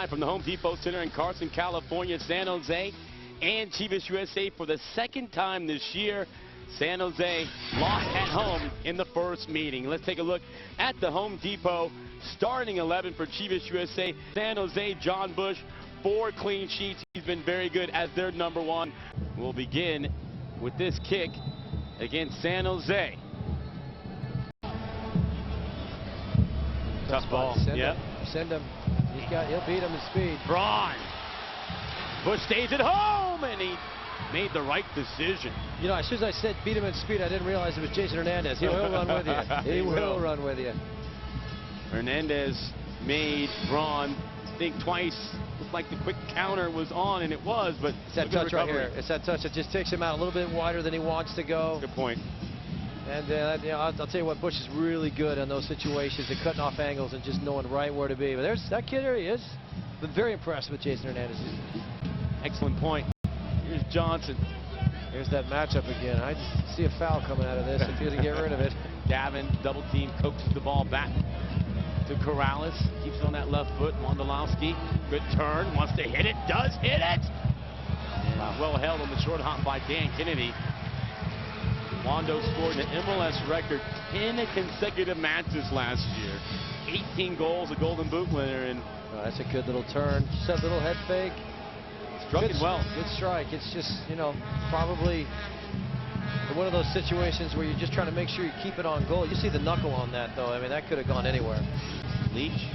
live from the Home Depot Center in Carson, California. San Jose and Chivas USA for the second time this year. San Jose lost at home in the first meeting. Let's take a look at the Home Depot starting 11 for Chivas USA. San Jose, John Bush, 4 clean sheets. He's been very good as their #1. We'll begin with this kick against San Jose. Tough ball. Send him. He'll beat him in speed. Braun. Bush stays at home, and he made the right decision. You know, as soon as I said beat him in speed, I didn't realize it was Jason Hernandez. He'll run with you. He will run with you. Hernandez made Braun think twice. Looked like the quick counter was on, and it was, but it's that touch right here. It's that touch that just takes him out a little bit wider than he wants to go. Good point. And you know, I'll tell you what, Bush is really good in those situations, at cutting off angles and just knowing right where to be. But there's that kid. There he is. Been very impressed with Jason Hernandez. Excellent point. Here's Johnson. There's that matchup again. I just see a foul coming out of this if he doesn't get rid of it. Gavin, double team, coaxes the ball back to Corrales. Keeps it on that left foot. Wondolowski, good turn, wants to hit it, does hit it. And well held on the short hop by Dan Kennedy. Wando scored an MLS record 10 consecutive matches last year. 18 goals, a Golden Boot winner. And that's a good little turn. Just a little head fake. Struck it well. Good strike. It's just, you know, probably one of those situations where you're just trying to make sure you keep it on goal. You see the knuckle on that, though. I mean, that could have gone anywhere. Leach.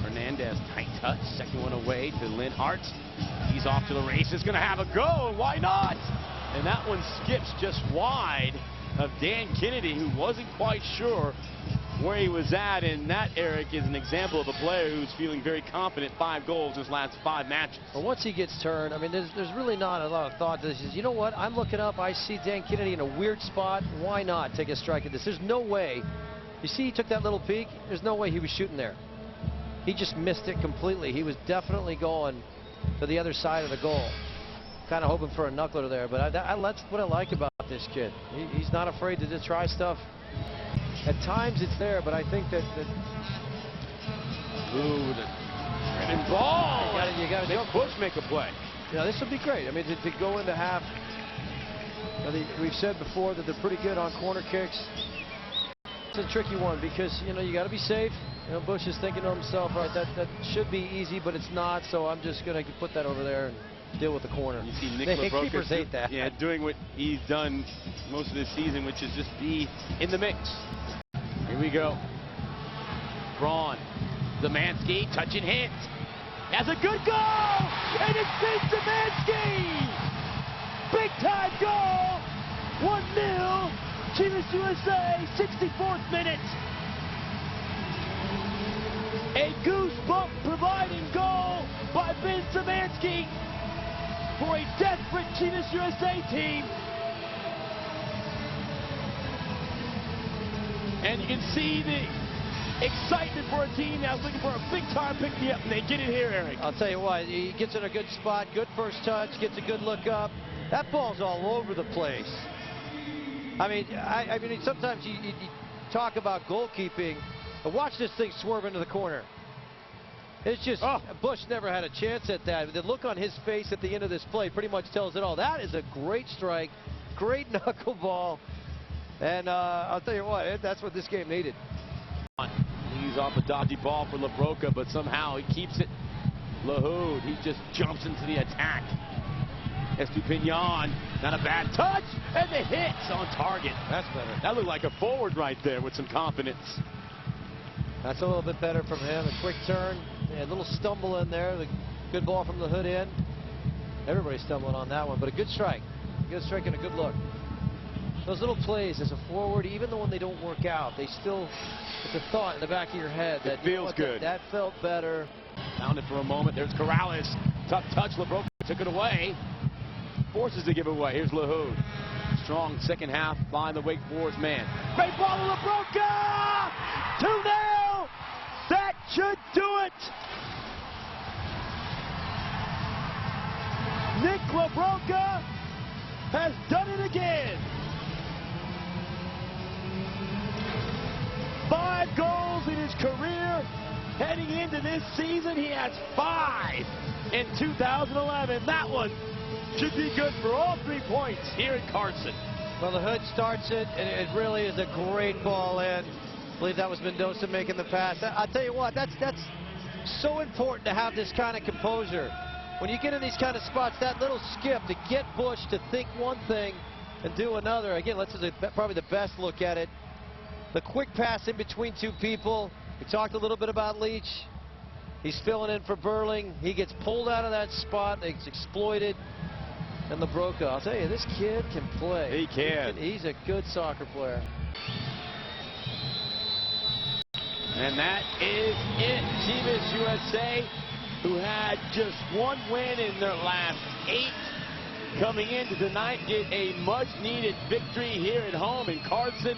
Hernandez, tight touch. Second one away to Linhart. He's off to the races. Going to have a go. Why not? And that one skips just wide of Dan Kennedy, who wasn't quite sure where he was at. And that, Eric, is an example of a player who's feeling very confident. 5 goals in his last 5 matches. Well, once he gets turned, I mean, there's really not a lot of thought to this. You know what? I'm looking up. I see Dan Kennedy in a weird spot. Why not take a strike at this? There's no way. You see, he took that little peek. There's no way he was shooting there. He just missed it completely. He was definitely going to the other side of the goal. Kind of hoping for a knuckler there, but that's what I like about this kid. He's not afraid to just try stuff. At times it's there, but I think that ooh, the ball. You got to make Bush make a play. Yeah, this would be great. I mean, to go into half. You know, we've said before that they're pretty good on corner kicks. It's a tricky one because, you know, you got to be safe. You know, Bush is thinking to himself, all right, that should be easy, but it's not. So I'm just going to put that over there and deal with the corner. You see Nick keepers hate that. Yeah, doing what he's done most of this season, which is just be in the mix. Here we go. Braun, Zemansky, touch and hit. Has a good goal, and it's Vince Zemansky. Big time goal. 1-0. Chivas USA, 64th minute. A goosebump providing goal by Vince Zemansky for a desperate Chivas USA team. And you can see the excitement for a team that's looking for a big-time pick-me-up, and they get it here, Eric. I'll tell you what, he gets in a good spot, good first touch, gets a good look up. That ball's all over the place. I mean, sometimes you talk about goalkeeping, but watch this thing swerve into the corner. It's just, Bush never had a chance at that. The look on his face at the end of this play pretty much tells it all. That is a great strike, great knuckleball, and I'll tell you what, that's what this game needed. He's off a dodgy ball for LaBroca, but somehow he keeps it. Lahoud, he just jumps into the attack. Estupinian, not a bad touch, and the hit's on target. That's better. That looked like a forward right there with some confidence. That's a little bit better from him. A quick turn, a little stumble in there. The good ball from the hood in. Everybody's stumbling on that one, but a good strike. Good strike and a good look. Those little plays as a forward, even though when they don't work out, they still, it's a thought in the back of your head that it feels good. That felt better. Found it for a moment. There's Corrales. Tough touch. LaBroca took it away. Forces to give it away. Here's Lahoud. Strong second half by the Wake Forest man. Great ball to LaBroca! 2-0! That should do it! Nick LaBroca has done it again. 5 goals in his career Heading into this season, he has 5 in 2011. That one should be good for all 3 points here at Carson. Well, the Hood starts it, and it really is a great ball in. I believe that was Mendoza making the pass. I'll tell you what, that's so important to have this kind of composure. When you get in these kind of spots, that little skip to get Bush to think one thing and do another. Again, this is probably the best look at it. The quick pass in between 2 people. We talked a little bit about Leach. He's filling in for Burling. He gets pulled out of that spot. It's exploited. And LaBroca, I'll tell you, this kid can play. He can. He's a good soccer player. And that is it. Chivas USA, who had just 1 win in their last 8, coming into tonight, get a much-needed victory here at home in Carson.